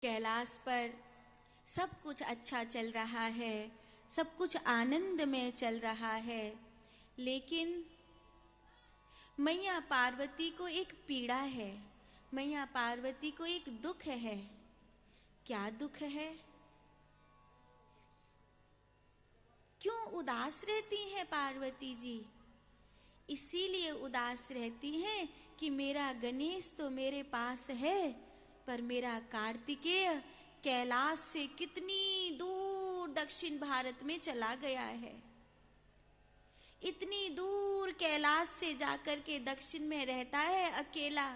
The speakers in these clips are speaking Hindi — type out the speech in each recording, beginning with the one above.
कैलाश पर सब कुछ अच्छा चल रहा है, सब कुछ आनंद में चल रहा है, लेकिन मैया पार्वती को एक पीड़ा है, मैया पार्वती को एक दुख है। क्या दुख है? क्यों उदास रहती हैं पार्वती जी? इसीलिए उदास रहती हैं कि मेरा गणेश तो मेरे पास है, पर मेरा कार्तिकेय कैलाश से कितनी दूर दक्षिण भारत में चला गया है। इतनी दूर कैलाश से जाकर के दक्षिण में रहता है अकेला,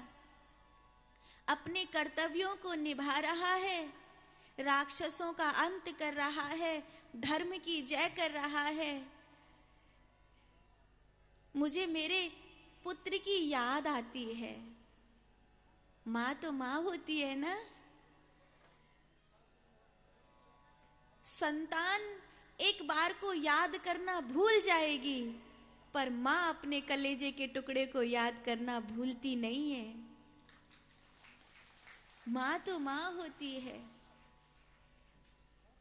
अपने कर्तव्यों को निभा रहा है, राक्षसों का अंत कर रहा है, धर्म की जय कर रहा है। मुझे मेरे पुत्र की याद आती है। माँ तो माँ होती है ना। संतान एक बार को याद करना भूल जाएगी, पर माँ अपने कलेजे के टुकड़े को याद करना भूलती नहीं है। माँ तो माँ होती है।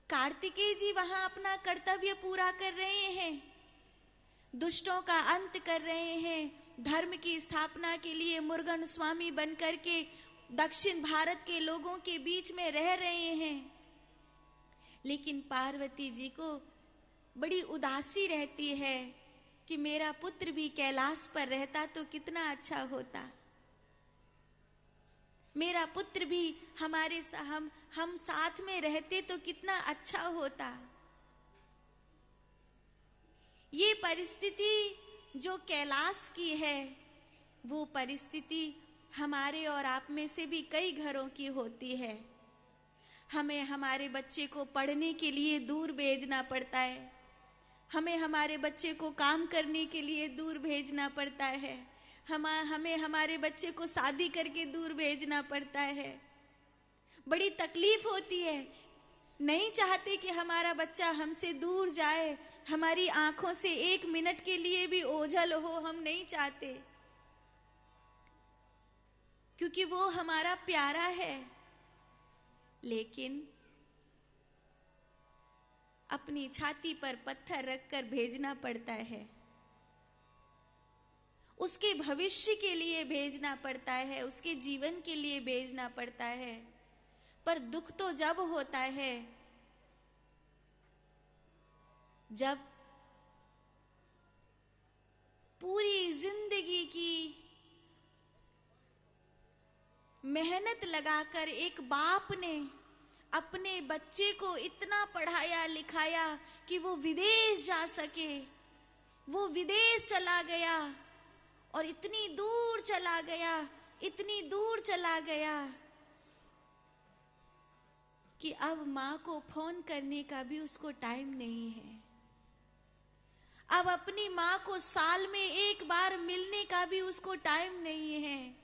कार्तिकेय जी वहां अपना कर्तव्य पूरा कर रहे हैं, दुष्टों का अंत कर रहे हैं, धर्म की स्थापना के लिए मुर्गन स्वामी बनकर के दक्षिण भारत के लोगों के बीच में रह रहे हैं। लेकिन पार्वती जी को बड़ी उदासी रहती है कि मेरा पुत्र भी कैलाश पर रहता तो कितना अच्छा होता, मेरा पुत्र भी हम साथ में रहते तो कितना अच्छा होता। ये परिस्थिति जो कैलाश की है, वो परिस्थिति हमारे और आप में से भी कई घरों की होती है। हमें हमारे बच्चे को पढ़ने के लिए दूर भेजना पड़ता है, हमें हमारे बच्चे को काम करने के लिए दूर भेजना पड़ता है, हमें हमारे बच्चे को शादी करके दूर भेजना पड़ता है। बड़ी तकलीफ होती है, नहीं चाहते कि हमारा बच्चा हमसे दूर जाए, हमारी आंखों से एक मिनट के लिए भी ओझल हो, हम नहीं चाहते, क्योंकि वो हमारा प्यारा है। लेकिन अपनी छाती पर पत्थर रखकर भेजना पड़ता है, उसके भविष्य के लिए भेजना पड़ता है, उसके जीवन के लिए भेजना पड़ता है। पर दुख तो जब होता है जब पूरी जिंदगी की मेहनत लगाकर एक बाप ने अपने बच्चे को इतना पढ़ाया लिखाया कि वो विदेश जा सके, वो विदेश चला गया और इतनी दूर चला गया, इतनी दूर चला गया कि अब माँ को फोन करने का भी उसको टाइम नहीं है। अब अपनी माँ को साल में एक बार मिलने का भी उसको टाइम नहीं है।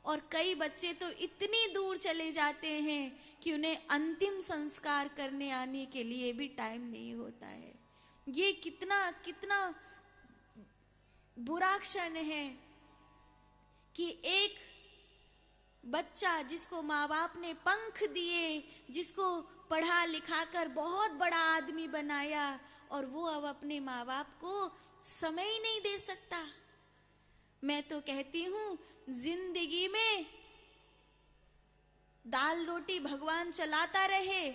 और कई बच्चे तो इतनी दूर चले जाते हैं कि उन्हें अंतिम संस्कार करने आने के लिए भी टाइम नहीं होता है। ये कितना कितना बुरा क्षण है कि एक बच्चा जिसको माँ बाप ने पंख दिए, जिसको पढ़ा लिखा कर बहुत बड़ा आदमी बनाया, और वो अब अपने माँ बाप को समय ही नहीं दे सकता। मैं तो कहती हूं, जिंदगी में दाल रोटी भगवान चलाता रहे,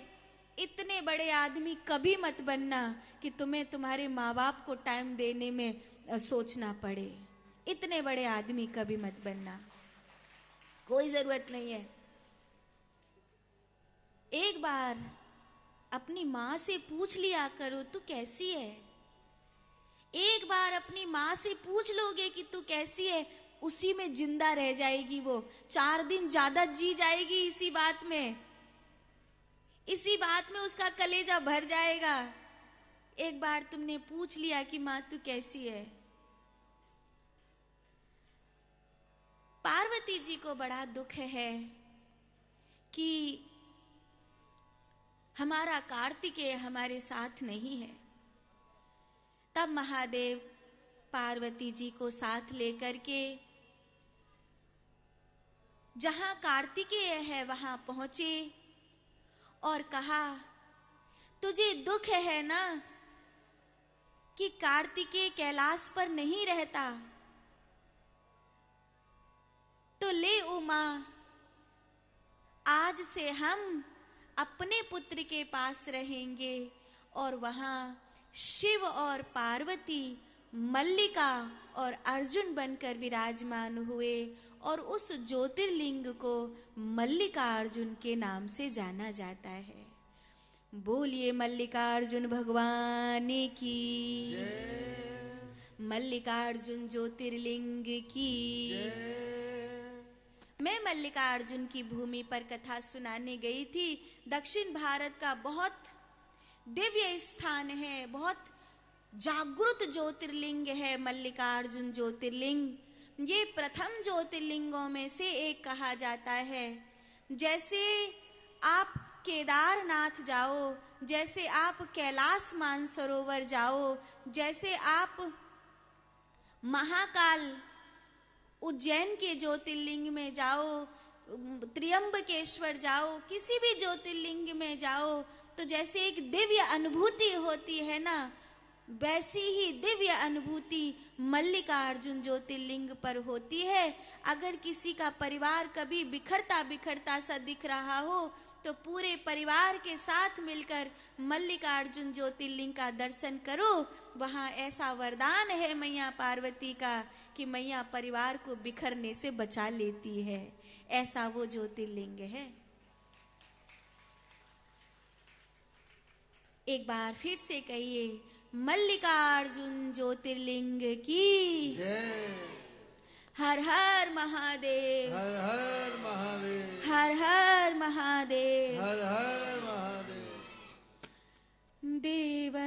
इतने बड़े आदमी कभी मत बनना कि तुम्हें तुम्हारे माँ बाप को टाइम देने में सोचना पड़े। इतने बड़े आदमी कभी मत बनना, कोई जरूरत नहीं है। एक बार अपनी माँ से पूछ लिया करो तू कैसी है। एक बार अपनी माँ से पूछ लोगे कि तू कैसी है, उसी में जिंदा रह जाएगी वो। 4 दिन ज्यादा जी जाएगी इसी बात में, इसी बात में उसका कलेजा भर जाएगा। एक बार तुमने पूछ लिया कि माँ तू कैसी है। पार्वती जी को बड़ा दुख है कि हमारा कार्तिकेय हमारे साथ नहीं है। तब महादेव पार्वती जी को साथ लेकर के जहां कार्तिकेय है वहां पहुंचे और कहा, तुझे दुख है ना कि कार्तिकेय कैलाश पर नहीं रहता, तो ले उमा, आज से हम अपने पुत्र के पास रहेंगे। और वहां शिव और पार्वती मल्लिका और अर्जुन बनकर विराजमान हुए और उस ज्योतिर्लिंग को मल्लिकार्जुन के नाम से जाना जाता है। बोलिए मल्लिकार्जुन भगवान की, मल्लिकार्जुन ज्योतिर्लिंग की। मैं मल्लिकार्जुन की भूमि पर कथा सुनाने गई थी। दक्षिण भारत का बहुत दिव्य स्थान है, बहुत जागृत ज्योतिर्लिंग है मल्लिकार्जुन ज्योतिर्लिंग। ये प्रथम ज्योतिर्लिंगों में से एक कहा जाता है। जैसे आप केदारनाथ जाओ, जैसे आप कैलाश मानसरोवर जाओ, जैसे आप महाकाल उज्जैन के ज्योतिर्लिंग में जाओ, त्र्यंबकेश्वर जाओ, किसी भी ज्योतिर्लिंग में जाओ, तो जैसे एक दिव्य अनुभूति होती है ना, वैसी ही दिव्य अनुभूति मल्लिकार्जुन ज्योतिर्लिंग पर होती है। अगर किसी का परिवार कभी बिखरता बिखरता सा दिख रहा हो, तो पूरे परिवार के साथ मिलकर मल्लिकार्जुन ज्योतिर्लिंग का दर्शन करो। वहां ऐसा वरदान है मैया पार्वती का कि मैया परिवार को बिखरने से बचा लेती है। ऐसा वो ज्योतिर्लिंग है। एक बार फिर से कहिए, मल्लिकार्जुन ज्योतिर्लिंग की जय। हर हर महादेव, हर हर महादेव, हर हर महादेव, हर हर महादेव। देव